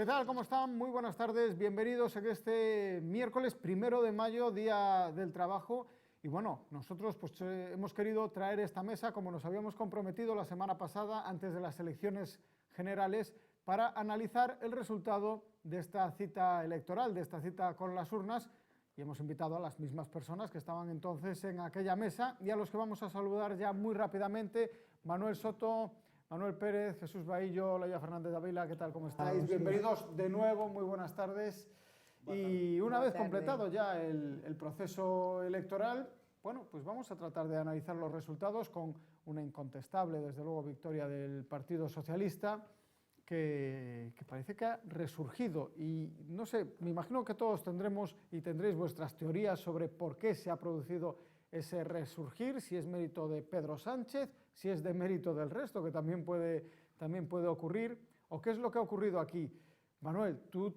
¿Qué tal? ¿Cómo están? Muy buenas tardes. Bienvenidos a este miércoles 1 de mayo, Día del Trabajo. Y bueno, nosotros hemos querido traer esta mesa, como nos habíamos comprometido la semana pasada, antes de las elecciones generales, para analizar el resultado de esta cita electoral, de esta cita con las urnas. Y hemos invitado a las mismas personas que estaban entonces en aquella mesa y a los que vamos a saludar ya muy rápidamente. Manuel Soto, Manuel Pérez, Jesús Bahillo, Laia Fernández Dávila, ¿qué tal? ¿Cómo estáis? Bienvenidos de nuevo, muy buenas tardes. Y una vez completado ya el proceso electoral, bueno, pues vamos a tratar de analizar los resultados con una incontestable, desde luego, victoria del Partido Socialista, que parece que ha resurgido. Y no sé, me imagino que todos tendremos y tendréis vuestras teorías sobre por qué se ha producido ese resurgir, si es mérito de Pedro Sánchez, si es de mérito del resto, que también puede ocurrir, o qué es lo que ha ocurrido aquí. Manuel, tú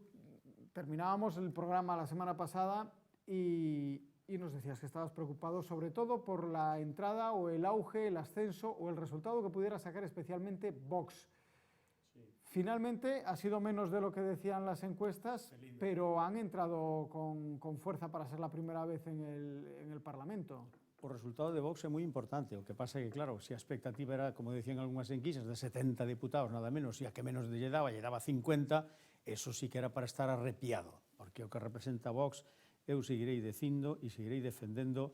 terminábamos el programa la semana pasada y nos decías que estabas preocupado sobre todo por la entrada o el auge, el ascenso o el resultado que pudiera sacar especialmente Vox. Finalmente ha sido menos de lo que decían las encuestas, pero han entrado con fuerza para ser la primera vez en el Parlamento. O resultado de Vox é moi importante, o que pasa é que, claro, se a expectativa era, como decían algunhas enquisas, de 70 diputados, nada menos, e a que menos lle daba 50, eso sí que era para estar arrepiado, porque o que representa Vox, eu seguirei dicindo e seguirei defendendo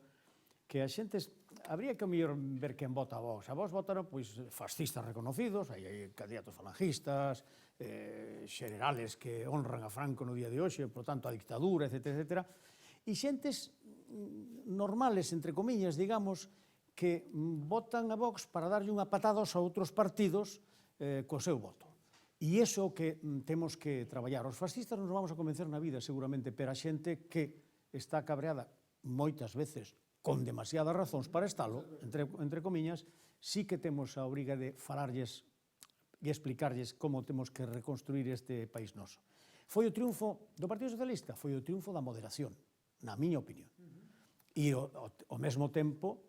que a xentes, habría que mellor ver quen vota a Vox. A Vox votaron pois, fascistas reconocidos, hai candidatos falangistas, xenerales que honran a Franco no día de hoxe, por tanto a dictadura, etc. E xentes normales, entre comillas, digamos, que votan a Vox para darlle unha patada aos outros partidos co seu voto. E iso que temos que traballar. Os fascistas nos vamos a convencer na vida, seguramente, pero a xente que está cabreada moitas veces con demasiadas razóns para estalo, entre comiñas, sí que temos a obriga de falarlles e explicarlles como temos que reconstruir este país noso. Foi o triunfo do Partido Socialista? Foi o triunfo da moderación, na miña opinión. E ao mesmo tempo,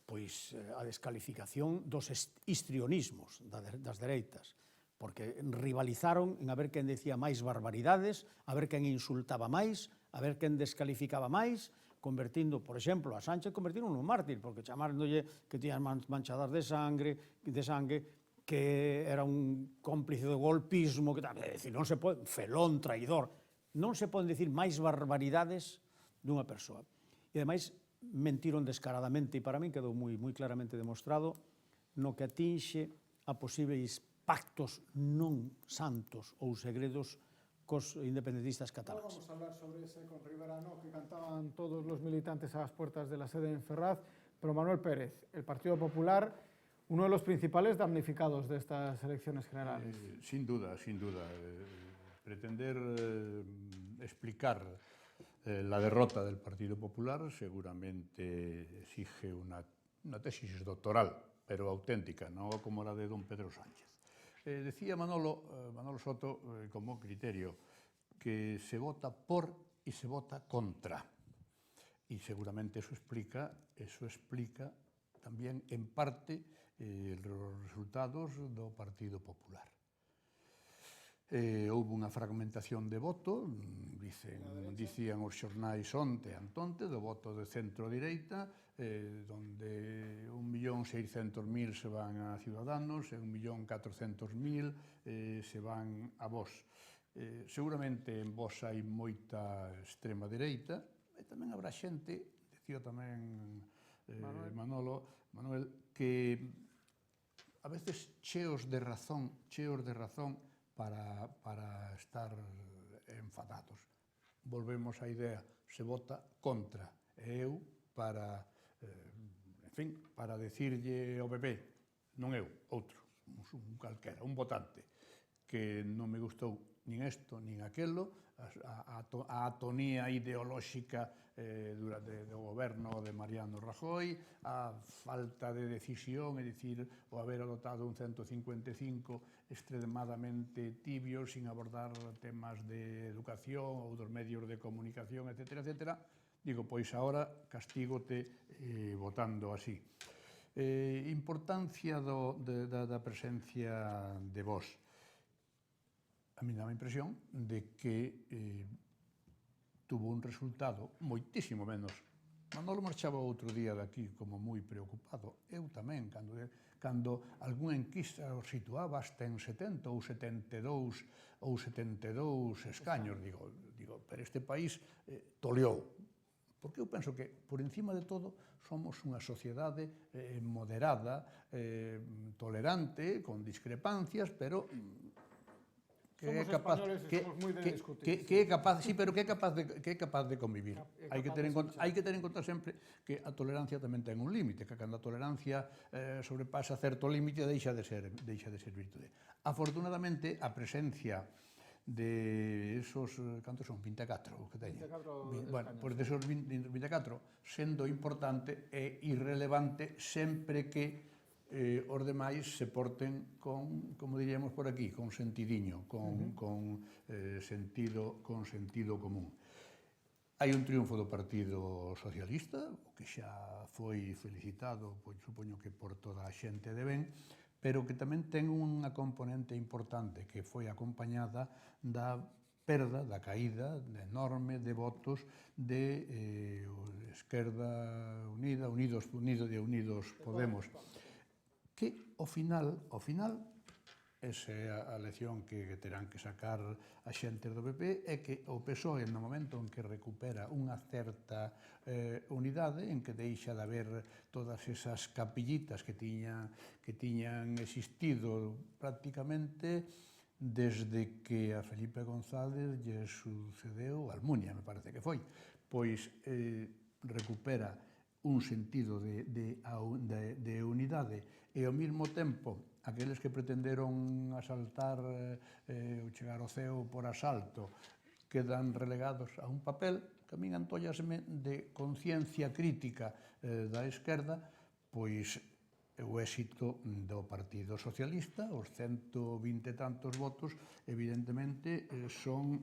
pois a descalificación dos histrionismos das dereitas, porque rivalizaron en a ver quen decía máis barbaridades, a ver quen insultaba máis, a ver quen descalificaba máis, convertindo, por exemplo, a Sánchez convertindo nun mártir, porque chamándolle que tiña manchadas de sangue, que era un cómplice do golpismo, que decir, non se pode, felón, traidor, non se poden decir máis barbaridades dunha persoa. E, ademais, mentiron descaradamente, e para min quedou moi claramente demostrado no que atinxe a posibles pactos non santos ou segredos cos independentistas cataláns. Ahora vamos a hablar sobre ese con Riverano que cantaban todos los militantes a las puertas de la sede en Ferraz, pero Manuel Pérez, el Partido Popular, uno de los principales damnificados de estas elecciones generales. Sin duda, sin duda. Pretender explicar la derrota del Partido Popular seguramente exige una tesis doctoral, pero auténtica, no como la de don Pedro Sánchez. Decía Manolo Soto como criterio que se vota por y se vota contra. Y seguramente eso explica también en parte los resultados do Partido Popular. Houve unha fragmentación de voto, dicían os xornais onte antonte, do voto de centro-direita, donde 1.600.000 se van a Ciudadanos e 1.400.000 se van a Vox. Seguramente en Vox hai moita extrema-direita, e tamén habrá xente, dicía tamén Manuel, que a veces cheos de razón para estar enfadados. Volvemos á idea, se vota contra, e eu para decirlle ao PP, non eu, outro, un calquera, un votante, que non me gustou nin isto, nin aquelo, a atonía ideolóxica do goberno de Mariano Rajoy, a falta de decisión, é dicir, o haber adoptado un 155 extremadamente tibio, sin abordar temas de educación ou dos medios de comunicación, etc. Digo, pois agora castígote votando así. Importancia da presencia de Vox. a mí dá a impresión de que tuvo un resultado moitísimo menos. Manolo marchaba outro día daqui como moi preocupado. Eu tamén, cando algún enquista o situaba hasta en 70 ou 72 escaños, digo, pero este país toleou. Porque eu penso que, por encima de todo, somos unha sociedade moderada, tolerante, con discrepancias, pero que é capaz de convivir. Hai que ter en conta sempre que a tolerancia tamén ten un límite, que cando a tolerancia sobrepasa certo límite deixa de ser virtude. Afortunadamente, a presencia de esos, cantos son? 24 que teñen. 24 bueno, pois desos 24, sendo importante e irrelevante sempre que os demais se porten con, como diríamos por aquí, con sentidiño, con sentido común. Hai un triunfo do Partido Socialista, o que xa foi felicitado, pois supoño que por toda a xente de ben, pero que tamén ten unha componente importante que foi acompañada da perda, da caída enorme de votos de Esquerda Unida, Unidos Podemos, que ao final, esa é a lección que terán que sacar a xente do PP, é que o PSOE, no momento en que recupera unha certa unidade, en que deixa de haber todas esas capillitas que tiñan existido prácticamente desde que a Felipe González lle sucedeu Almunia, me parece que foi, pois recupera un sentido de unidade e ao mesmo tempo aqueles que pretenderon asaltar ou chegar ao ceo por asalto quedan relegados a un papel que a min antollasme de conciencia crítica da esquerda, pois o éxito do Partido Socialista, os 120 e tantos votos, evidentemente son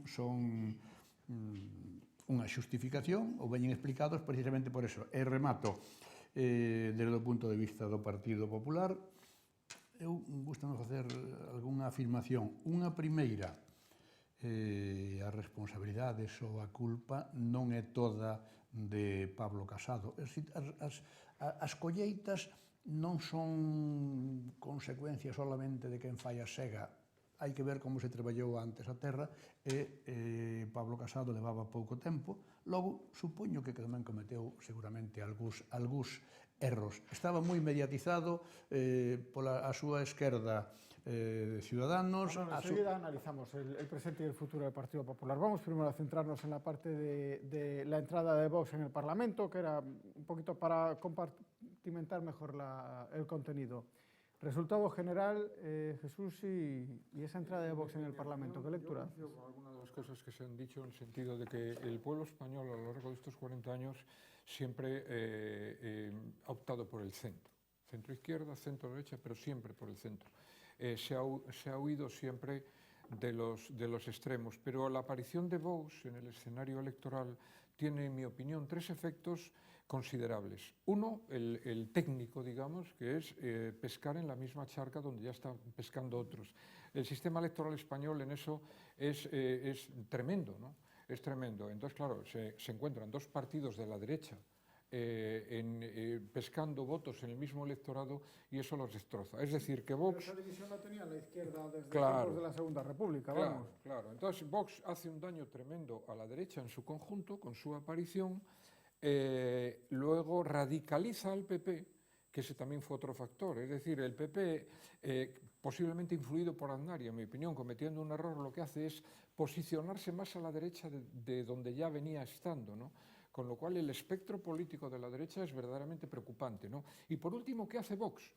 unha xustificación, ou veñen explicados precisamente por eso. E remato, desde o punto de vista do Partido Popular, eu gustame facer algunha afirmación. Unha primeira, a responsabilidade ou a culpa non é toda de Pablo Casado. As colleitas non son consecuencia solamente de quen fai a sega. Hai que ver como se traballou antes a terra e Pablo Casado levaba pouco tempo. Logo, supoño que tamén cometeu seguramente algúns erros. Estaba moi mediatizado pola a súa esquerda Ciudadanos. Enseguida analizamos el presente y el futuro del Partido Popular. Vamos primero a centrarnos en la parte de la entrada de Vox en el Parlamento, que era un poquito para compartimentar mejor el contenido. Resultado general, Jesús, y esa entrada de Vox en el Parlamento, ¿qué lectura haces? Algunas de las cosas que se han dicho en el sentido de que el pueblo español a lo largo de estos 40 años siempre ha optado por el centro. Centro-izquierda, centro-derecha, pero siempre por el centro. Se ha huido siempre de los extremos, pero la aparición de Vox en el escenario electoral tiene, en mi opinión, tres efectos considerables. Uno, el técnico, digamos, que es pescar en la misma charca donde ya están pescando otros. El sistema electoral español en eso es tremendo, ¿no? Es tremendo. Entonces, claro, se encuentran dos partidos de la derecha pescando votos en el mismo electorado y eso los destroza. Es decir, que Vox... Pero esa división la tenía la izquierda desde claro, tiempos de la Segunda República, claro, vamos. Claro, entonces Vox hace un daño tremendo a la derecha en su conjunto con su aparición, luego radicaliza al PP, que ese también fue otro factor, es decir, el PP, posiblemente influido por Aznar y en mi opinión cometiendo un error, lo que hace es posicionarse más a la derecha de donde ya venía estando, ¿no? Con lo cual el espectro político de la derecha es verdaderamente preocupante, ¿no? Y por último, ¿qué hace Vox?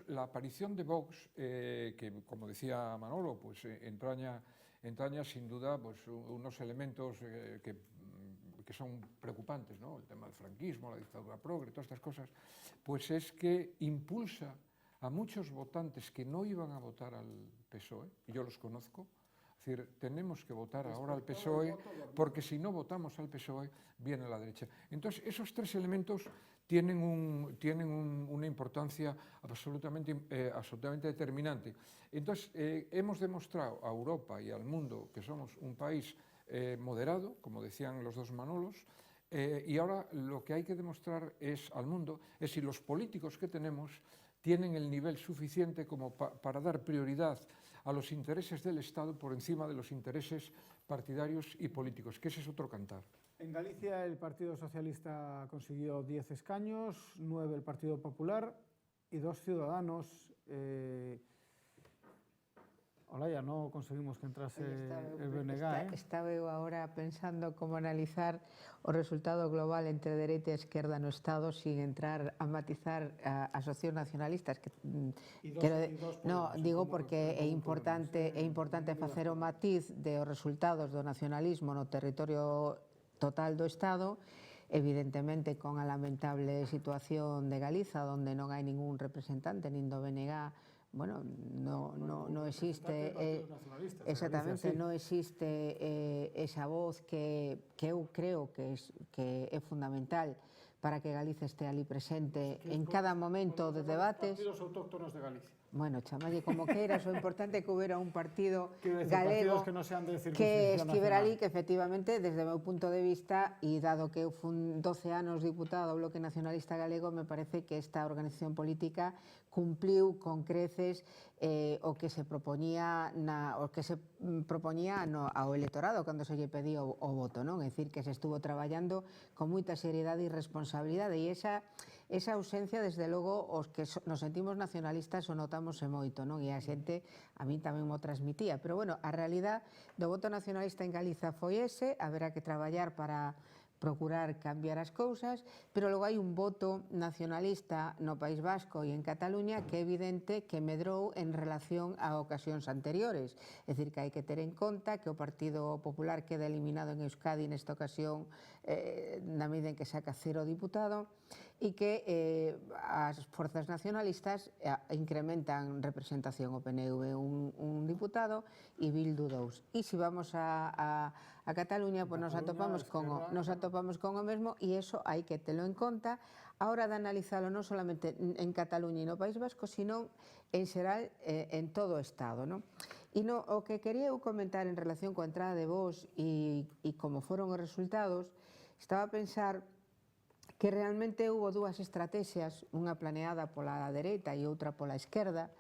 La aparición de Vox, que como decía Manolo, pues entraña sin duda pues, unos elementos que son preocupantes, ¿no? El tema del franquismo, la dictadura progre, todas estas cosas, pues es que impulsa a muchos votantes que no iban a votar al PSOE, y yo los conozco, Es decir, tenemos que votar ahora al PSOE, porque si no votamos al PSOE, viene la derecha. Entonces, esos tres elementos tienen una importancia absolutamente determinante. Entonces, hemos demostrado a Europa y al mundo que somos un país moderado, como decían los dos Manolos, y ahora lo que hay que demostrar al mundo es si los políticos que tenemos tienen el nivel suficiente como para dar prioridad a los intereses del Estado por encima de los intereses partidarios y políticos, que ese es otro cantar. En Galicia el Partido Socialista consiguió 10 escaños, 9 el Partido Popular y 2 Ciudadanos. Olaya, no conseguimos que entrase el BNG. Estaba eu agora pensando como analizar o resultado global entre dereita e esquerda no Estado sin entrar a matizar as opcións nacionalistas. Digo porque é importante facer o matiz de os resultados do nacionalismo no territorio total do Estado, evidentemente con a lamentable situación de Galiza, onde non hai ningún representante, nin do BNG, bueno, no existe exactamente, non existe esa voz que eu creo que é fundamental para que Galicia esté ali presente en cada momento de debates. Partidos autóctonos de Galicia. Bueno, chamalle como queiras, o importante é que houbera un partido galego que estivera ali, que efectivamente, desde o meu punto de vista, e dado que eu fun 12 anos diputado do Bloque Nacionalista Galego, me parece que esta organización política cumpliu con creces o que se propoñía ao electorado cando se lle pedía o voto, non? É dicir, que se estuvo traballando con moita seriedade e responsabilidade, e esa ausencia, desde logo, os que nos sentimos nacionalistas o notamos moito, non? E a xente, a mí tamén mo transmitía. Pero, bueno, a realidade do voto nacionalista en Galiza foi ese, haberá que traballar para procurar cambiar as cousas, pero logo hai un voto nacionalista no País Vasco e en Cataluña que é evidente que medrou en relación a ocasións anteriores. É dicir, que hai que ter en conta que o Partido Popular queda eliminado en Euskadi nesta ocasión na medida en que saca 0 diputado, e que as forzas nacionalistas incrementan representación, o PNV un diputado e Bildu 2. E se vamos a Cataluña, pues nos atopamos con o mesmo, e iso hai que telo en conta a hora de analizalo non solamente en Cataluña e no País Vasco, sino en xeral en todo o Estado, non? E o que quería eu comentar en relación coa entrada de Vox e como foron os resultados, estaba a pensar que realmente houve dúas estrategias, unha planeada pola dereita e outra pola esquerda,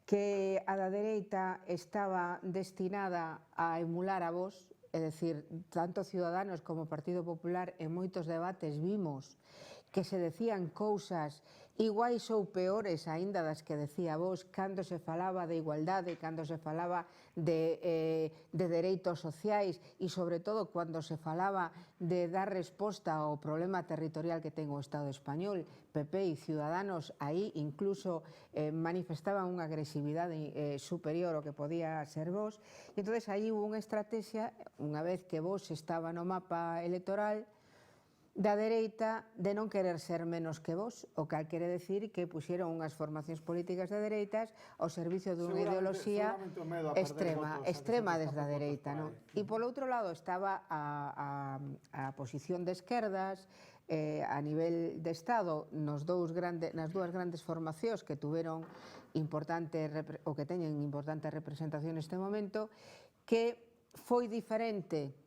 que a da dereita estaba destinada a emular a Vox, é dicir, tanto Ciudadanos como Partido Popular en moitos debates vimos que se decían cousas iguais ou peores aínda das que decía Vox cando se falaba de igualdade, cando se falaba de dereitos sociais e, sobre todo, cando se falaba de dar resposta ao problema territorial que ten o Estado español. PP e Ciudadanos aí incluso manifestaban unha agresividade superior ao que podía ser Vox. E entón aí hubo unha estrategia, unha vez que Vox estaba no mapa electoral, da dereita de non querer ser menos que Vox, o cal quere decir que puxeron unhas formacións políticas de dereitas ao servicio dunha ideoloxía extrema desde a dereita. E polo outro lado estaba a posición de esquerdas a nivel de Estado nas dúas grandes formacións que tuveron o que teñen importante representación neste momento, que foi diferente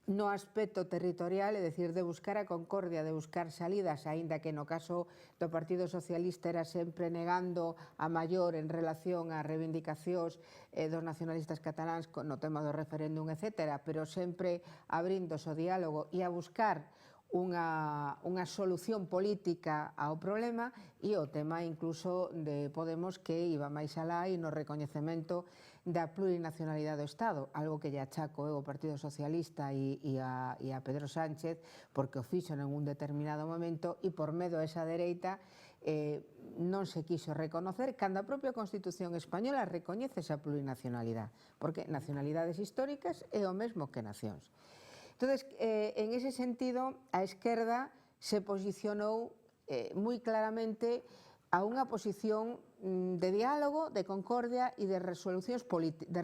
no aspecto territorial, é dicir, de buscar a concordia, de buscar salidas, aínda que no caso do Partido Socialista era sempre negando a maior en relación ás reivindicacións dos nacionalistas cataláns no tema do referéndum, etc., pero sempre abríndose ao diálogo e a buscar unha solución política ao problema, e o tema incluso de Podemos que iba máis alá e no recoñecemento da plurinacionalidade do Estado, algo que lle achaco ao Partido Socialista e a Pedro Sánchez, porque o fixo en un determinado momento e por medo a esa dereita non se quiso reconocer cando a propia Constitución española recoñece esa plurinacionalidade, porque nacionalidades históricas é o mesmo que nacións. Entón, en ese sentido, a esquerda se posicionou moi claramente a unha posición de diálogo, de concordia e de resolucións de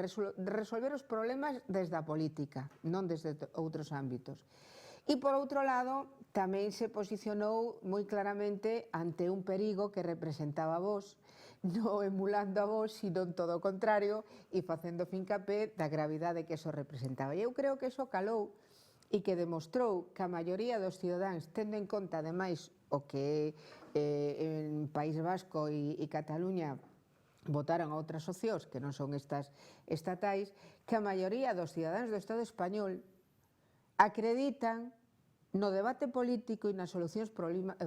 resolver os problemas desde a política, non desde outros ámbitos. E, por outro lado, tamén se posicionou moi claramente ante un perigo que representaba Vox, non emulando a Vox, sino todo o contrario, e facendo fincapé da gravidade que eso representaba. E eu creo que eso calou e que demostrou que a maioría dos cidadáns, tendo en conta, ademais, o que en País Vasco e Cataluña votaron a outras opcións que non son estas estatais, que a maioría dos cidadáns do Estado español acreditan no debate político e nas solucións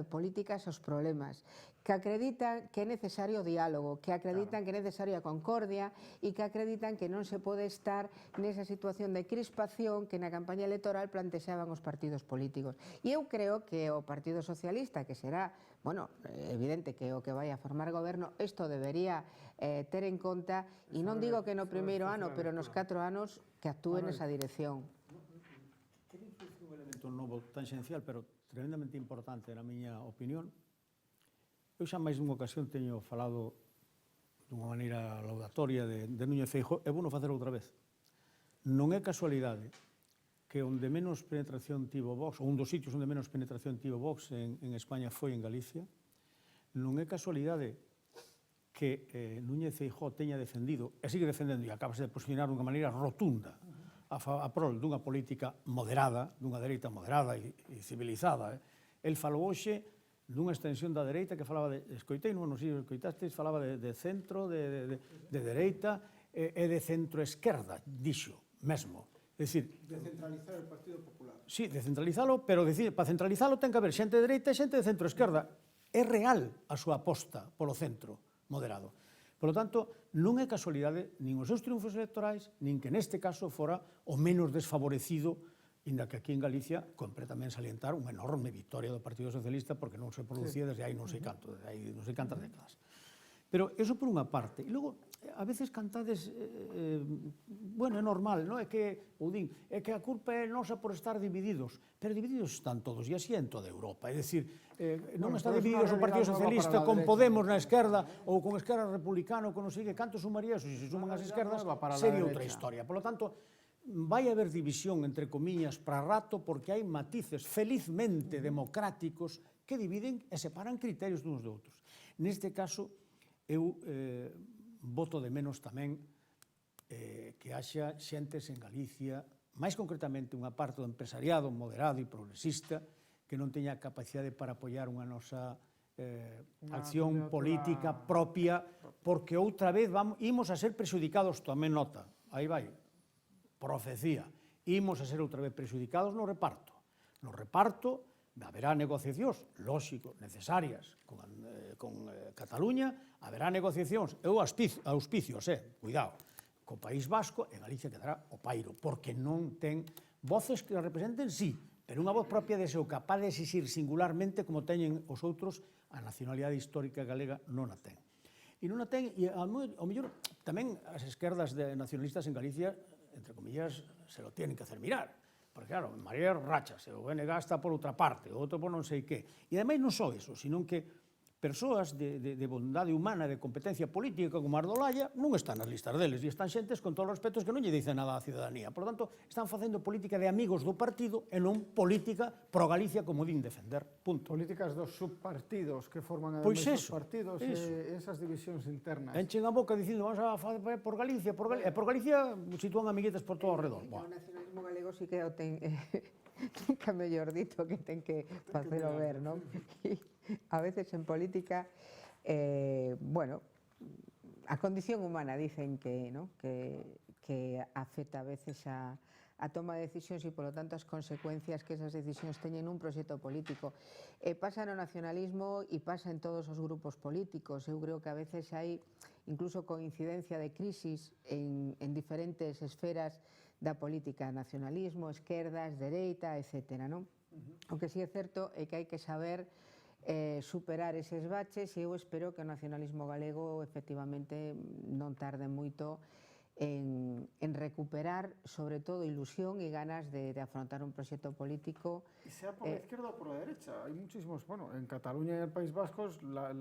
políticas aos problemas, que acreditan que é necesario o diálogo, que acreditan que é necesaria a concordia e que acreditan que non se pode estar nesa situación de crispación que na campaña electoral plantexaban os partidos políticos. E eu creo que o Partido Socialista, que será, bueno, evidente que o que vai a formar goberno, isto debería ter en conta, e non digo que no primeiro ano, pero nos 4 anos que actúe nesa dirección. Un novo tan esencial, pero tremendamente importante na miña opinión. Eu xa máis dunha ocasión teño falado dunha maneira laudatoria de Núñez Feijóo e vou non facer outra vez. Non é casualidade que onde menos penetración tivo Vox, ou un dos sitios onde menos penetración tivo Vox en España foi en Galicia. Non é casualidade que Núñez Feijóo teña defendido, e sigue defendendo, e acabase de posicionar dunha maneira rotunda a prol dunha política moderada, dunha dereita moderada e civilizada. El falou hoxe dunha extensión da dereita que falaba de, escoitei, non sei se escoitastes, falaba de centro, de dereita e de centro-esquerda, dixo mesmo. É dicir, Descentralizar o Partido Popular. sí, descentralizalo, pero para centralizalo ten que haber xente de dereita e xente de centro-esquerda. É real a súa aposta polo centro moderado. Por lo tanto, non é casualidade nin os seus triunfos electorais, nin que neste caso fora o menos desfavorecido, inda que aquí en Galicia compre tamén salientar unha enorme victoria do Partido Socialista porque non se producía desde hai non sei canto, desde hai non sei cantas décadas. Pero eso por unha parte. E logo, a veces cantades, bueno, é normal, non? É que, ou din, é que a culpa é nosa por estar divididos. Pero divididos están todos, e así en toda Europa. É dicir, non está divididos o Partido Socialista con Podemos na esquerda ou con Esquerra Republicana ou con non sei que canto sumaría eso, se se suman as esquerdas, sería outra historia. Por lo tanto, vai haber división, entre comillas, para rato, porque hai matices felizmente democráticos que dividen e separan criterios duns de outros. Neste caso, eu voto de menos tamén que haxa xentes en Galicia, máis concretamente unha parte do empresariado moderado e progresista, que non teña capacidade para apoiar unha nosa acción política propia, porque outra vez imos a ser prexudicados, tamén nota, aí vai, profecía, imos a ser outra vez prexudicados no reparto. No reparto haberá negociacións, lóxico, necesarias, con Cataluña, haberá negociacións, eu auspicios, cuidado, co País Vasco e Galicia quedará o pairo, porque non ten voces que representen, sí, pero unha voz propia de seu capaz de exixir singularmente, como teñen os outros, a nacionalidade histórica galega non a ten. E non a ten, e ao mellor tamén as esquerdas nacionalistas en Galicia, entre comillas, se lo tienen que hacer mirar. Porque, claro, María rachase, o BNG está por outra parte, o outro por non sei que. E, ademais, non só eso, sino que persoas de bondade humana, de competencia política, como Ardolalla, non están nas listas deles, e están xentes, con todos os respetos, que non lle dicen nada á cidadanía. Por lo tanto, están facendo política de amigos do partido e non política pro Galicia, como din defender. Punto. Políticas dos subpartidos que forman Pois ademais eso, os partidos e esas divisións internas. Enchen a boca dicindo, vamos a facer por Galicia, e por Galicia sitúan amiguetes por todo ao redor. O nacionalismo galego sí que o ten, nunca mellor dito, que ten que facelo ver, non? A veces en política, bueno, a condición humana dicen que, ¿no? que afecta a veces a toma de decisións e, polo tanto, as consecuencias que esas decisións teñen un proxecto político. Pasa no nacionalismo e pasa en todos os grupos políticos. Eu creo que a veces hai incluso coincidencia de crisis en diferentes esferas da política, nacionalismo, esquerdas, dereita, etc. O que sí é certo é que hai que saber superar eses baches, e eu espero que o nacionalismo galego efectivamente non tarde moito en recuperar sobre todo ilusión y ganas de afrontar un proyecto político. Y sea por la izquierda o por la derecha, hay muchísimos, bueno, en Cataluña y en el País Vasco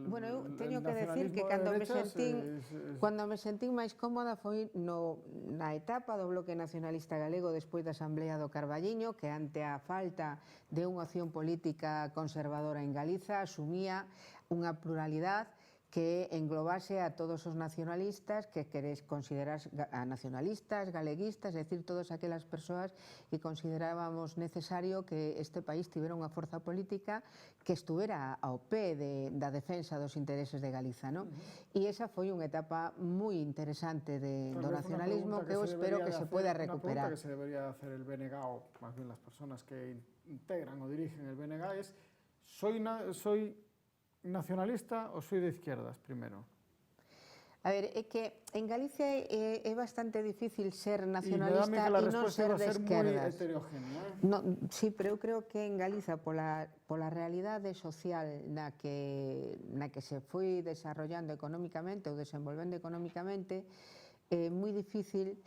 Bueno, eu teño que decir que cando me sentín máis cómoda foi na etapa do Bloque Nacionalista Galego despois da Asamblea do Carballiño, que ante a falta de unha opción política conservadora en Galiza asumía unha pluralidade que englobase a todos os nacionalistas que queres considerar nacionalistas, galeguistas, é dicir, todas aquelas persoas que considerábamos necesario que este país tivera unha forza política que estuvera ao pé da defensa dos intereses de Galiza, non? E esa foi unha etapa moi interesante do nacionalismo que eu espero que se pueda recuperar. Una pregunta que se debería hacer el BNG, o más bien las personas que integran o dirigen el BNG, es ¿soy nacionalista o soy de izquierdas, primero? A ver, é que en Galicia é bastante difícil ser nacionalista e non ser de esquerdas. Heterogénea. Sí, pero eu creo que en Galiza, pola realidade social na que se foi desarrollando económicamente ou desenvolvendo económicamente, é moi difícil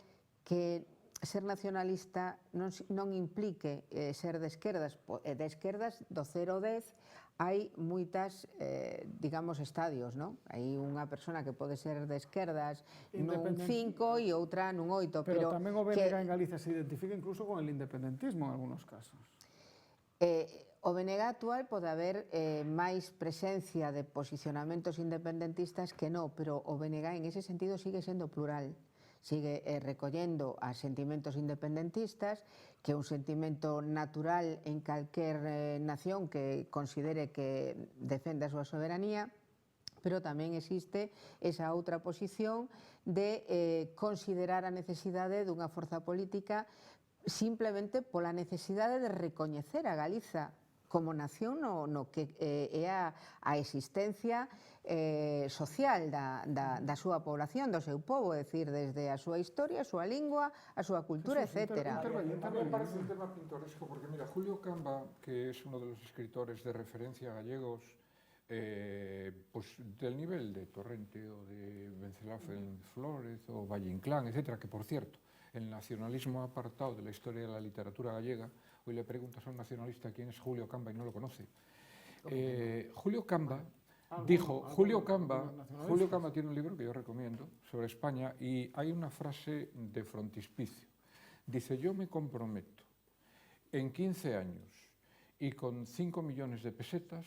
que ser nacionalista non implique ser de esquerdas. De esquerdas, do 0 ao 10, hai moitas, digamos, estadios, non? Hai unha persona que pode ser de esquerdas nun 5 e outra nun 8. Pero tamén o BNG en Galicia se identifica incluso con el independentismo en algunos casos. O BNG actual pode haber máis presencia de posicionamentos independentistas que non, pero o BNG en ese sentido sigue sendo plural. Sigue recollendo a sentimentos independentistas, que é un sentimento natural en calquer nación que considere que defende a súa soberanía, pero tamén existe esa outra posición de considerar a necesidade dunha forza política simplemente pola necesidade de recoñecer a Galiza como nación no que é a existencia social da súa población, do seu povo, é dicir, desde a súa historia, a súa lingua, a súa cultura, etc. A mí me parece un tema pintoresco porque, mira, Julio Camba, que es uno de los escritores de referencia gallegos, pues del nivel de Torrente o de Venceslao Fernández Flórez o Valle Inclán, etcétera, que por cierto, el nacionalismo apartado de la historia de la literatura gallega, hoy le preguntas a un nacionalista quién es Julio Camba y no lo conoce. Julio Camba dijo, Julio Camba tiene un libro que yo recomiendo sobre España y hay una frase de frontispicio. Dice, yo me comprometo en 15 años y con 5 millones de pesetas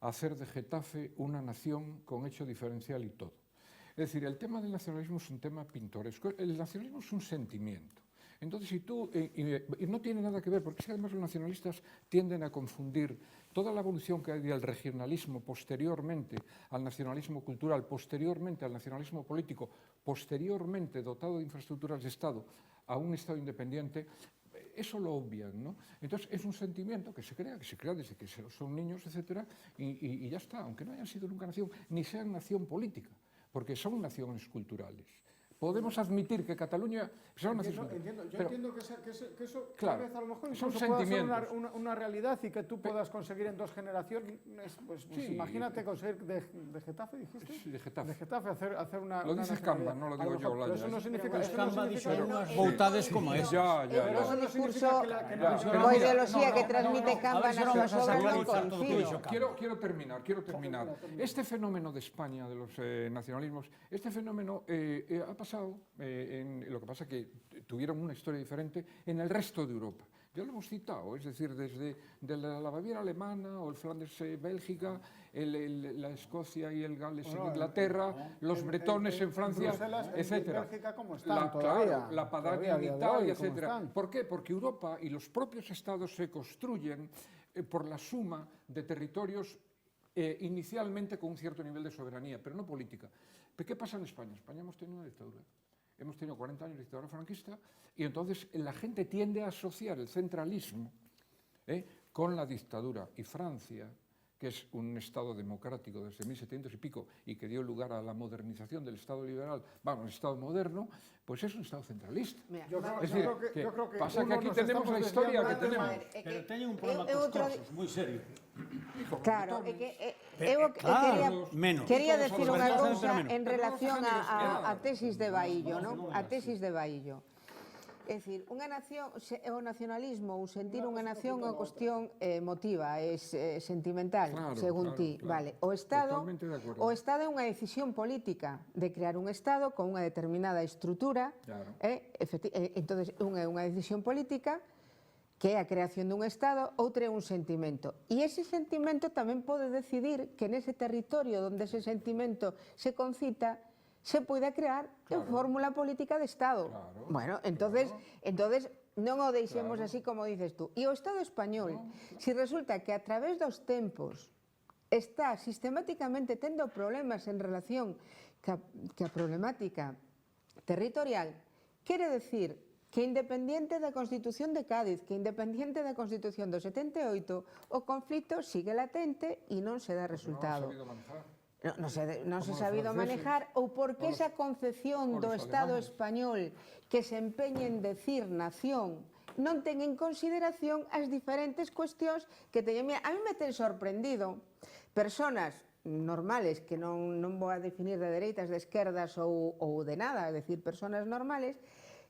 a hacer de Getafe una nación con hecho diferencial y todo. Es decir, el tema del nacionalismo es un tema pintoresco. El nacionalismo es un sentimiento. Entonces, si tú, y no tiene nada que ver, porque es que además los nacionalistas tienden a confundir toda la evolución que hay del regionalismo posteriormente al nacionalismo cultural, posteriormente al nacionalismo político, posteriormente dotado de infraestructuras de Estado a un Estado independiente. Eso lo obvian, ¿no? Entonces, es un sentimiento que se crea desde que son niños, etcétera, y ya está, aunque no hayan sido nunca nación, ni sean nación política, porque son naciones culturales. Podemos admitir que Cataluña... Entiendo, yo entiendo que eso claro, tal vez a lo mejor son incluso pueda ser sentimientos. una realidad y que tú puedas conseguir en 2 generaciones, pues Sí. imagínate conseguir de Getafe, dijiste. Sí, de Getafe. De Getafe hacer una... Lo dice Camba, no lo digo yo, Pero eso no significa... Dixeron unhas voutades como esa. Pero eso no significa que la... Coa ideoloxía que transmite Camba nas súas obras non coincido. Quiero terminar. Este fenómeno de España, de los nacionalismos, este fenómeno ha pasado, lo que pasa que tuvieron una historia diferente en el resto de Europa. Ya lo hemos citado, es decir, desde la Baviera alemana o el Flandes Bélgica, la Escocia y el Gales en Inglaterra, los bretones en Francia, etc. La Padania en Italia, etc. ¿Por qué? Porque Europa y los propios estados se construyen por la suma de territorios inicialmente con un cierto nivel de soberanía, pero no política. ¿Pero qué pasa en España? España hemos tenido una dictadura. Hemos tenido 40 años de dictadura franquista y entonces la gente tiende a asociar el centralismo con la dictadura. Y Francia, que es un Estado democrático desde 1700 y pico y que dio lugar a la modernización del Estado liberal, vamos, el Estado moderno, pues es un Estado centralista. Mira, Yo creo, Es yo decir, creo que, que yo creo que pasa que uno aquí nos tenemos estamos la historia desviando que del tema. tenemos. Pero teñen un problema cos corsos moi serio. Claro, Claro, menos. quería Todos decir os unha mercados, cousa pero menos. en relación Pero a tesis de Baillo, non? A non é tesis de Baillo. É dicir, unha nación, o nacionalismo ou sentir unha nación é unha cuestión emotiva, é sentimental, Claro, según claro, ti. claro. Vale, o Totalmente de acuerdo. Estado é unha decisión política de crear un Estado con unha determinada estrutura, Claro. entonces unha é unha decisión política que é a creación dun Estado, outra é un sentimento. E ese sentimento tamén pode decidir que nese territorio onde ese sentimento se concita, se poida crear en fórmula política de Estado. Claro, Bueno, entonces non o deixemos así como dices tú. E o Estado español, si resulta que a través dos tempos está sistemáticamente tendo problemas en relación que a problemática territorial, quere decir que independiente da Constitución de Cádiz, que independiente da Constitución do 78, o conflito sigue latente e non se dá resultado. Non se ha sabido manejar, ou porque esa concepción do Estado español que se empeña en decir nación non ten en consideración as diferentes cuestións que teñen. A mí me ten sorprendido personas normales, que non vou a definir de dereitas, de esquerdas ou de nada, é dicir, personas normales,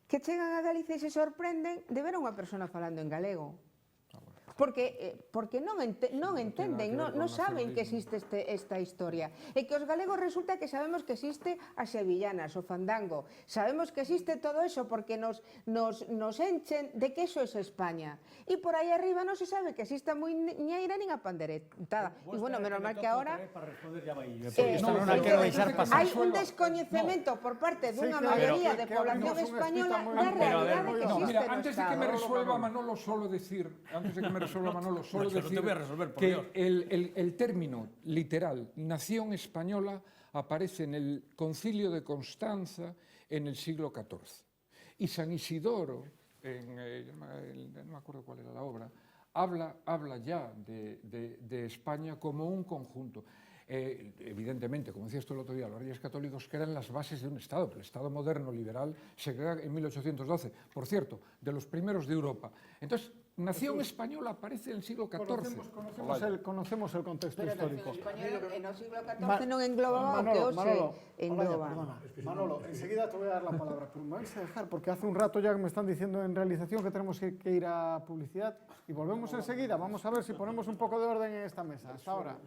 que chegan a Galicia e se sorprenden de ver a unha persona falando en galego. Porque non entenden, non saben que existe esta historia. E que os galegos resulta que sabemos que existe as sevillanas, o fandango. Sabemos que existe todo eso porque nos enchen de que eso es España. E por aí arriba non se sabe que existe a muiñeira nin a panderetada. E bueno, menos mal que ahora hai un descoñecemento por parte dunha maioría de población española da realidade que existe Mira, no antes de que Estado. me resuelva Manolo, solo decir te voy a resolver, por que Dios. el término literal nación española aparece en el Concilio de Constanza en el siglo XIV. Y San Isidoro, no me acuerdo cuál era la obra, habla ya de España como un conjunto. Evidentemente, como decías tú el otro día, los reyes católicos que eran las bases de un Estado, pero el Estado moderno liberal se crea en 1812, por cierto, de los primeros de Europa. Entonces, nación española aparece en el siglo XIV. Conocemos el contexto histórico. En o siglo XIV non englobaba o que hoxe engloba. Manolo, enseguida te voy a dar la palabra, pero me vais a dejar porque hace un rato ya me están diciendo en realización que tenemos que ir a publicidad y volvemos enseguida. Vamos a ver si ponemos un poco de orden en esta mesa. Hasta ahora.